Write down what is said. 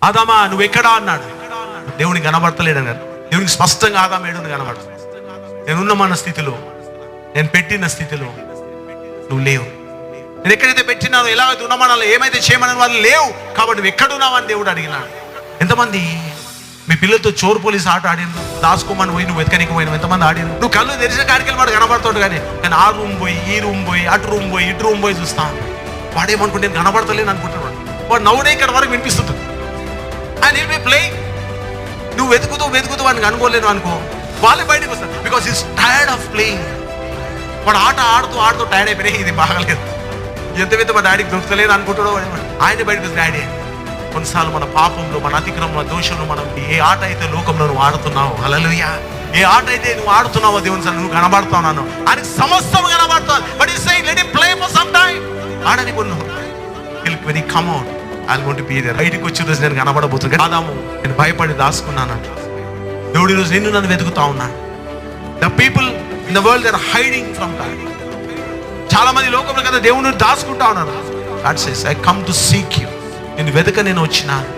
ఆదామా నువ్వు ఎక్కడా అన్నాడు. దేవునికి కనబడతలేడు అన్నాడు. దేవునికి స్పష్టంగా ఆదాము ఏడుని కనబడతాడు. నేనున్న మన స్థితిలో, నేను పెట్టిన స్థితిలో నువ్వు లేవు. నేను ఎక్కడైతే పెట్టినానో, ఎలాగైతే ఉన్నామన్నా, ఏమైతే చేయమని వాళ్ళు లేవు కాబట్టి నువ్వు ఎక్కడున్నావు అని దేవుడు అడిగినాడు. ఎంతమంది మీ పిల్లలతో చోరు పోలీస్ ఆట ఆడిండు, దాచుకోమని పోయి నువ్వు వెతకనికి పోయినావు? ఎంతమంది ఆడిండు? నువ్వు కళ్ళు తెరిచిన కాడికి వాడు కనబడుతాడు, కానీ ఆ రూమ్ పోయి, ఈ రూమ్ పోయి, అటు రూమ్ పోయి, ఇటు రూమ్ పోయి చూస్తాను. వాడేమనుకుంటే నేను కనబడతలేను అనుకుంటున్నాడు. వాడు నవ్వునే ఇక్కడ వరకు వినిపిస్తుంటుంది. And will be playing. నువ్వు వెతుకుతూ వాడిని అనుకోలేను అనుకో, వాళ్ళే బయటకు వస్తారు. Because is tired of playing. వాడు ఆట ఆడుతూ టైర్డ్ అయిపోయినాయి. ఇది బాగలేదు, ఎంత మా డాడీకి దొరకలేదు అనుకుంటాడో ఆయన బయటకు వస్తుంది డాడీ. కొన్నిసార్లు మన పాపంలో, మన అతిక్రమంలో, దోషంలో మనం ఏ ఆట అయితే లోకంలో నువ్వు ఆడుతున్నావు, హల్లెలూయా, ఏ ఆట అయితే నువ్వు ఆడుతున్నావో దేవుని సార్ నువ్వు కనబడుతున్నాను, ఆయనకి సమస్తం కనబడుతాను. But I say let him play for some time. ఆడని కొను when he come out I want to be there. బయటికి వచ్చే రోజు నేను కనబడబోతున్నాను. ఆదాము నేను భయపడి దాచుకున్నానంట. దేవుడు ఈరోజు నిన్ను నన్ను వెతుకుతా ఉన్నాను. The people in the world they are hiding from God. చాలా మంది లోకంలో కదా దేవుని దాచుకుంటా ఉన్నారు. God says I come to seek you. నేను వెతక నేను వచ్చినాను.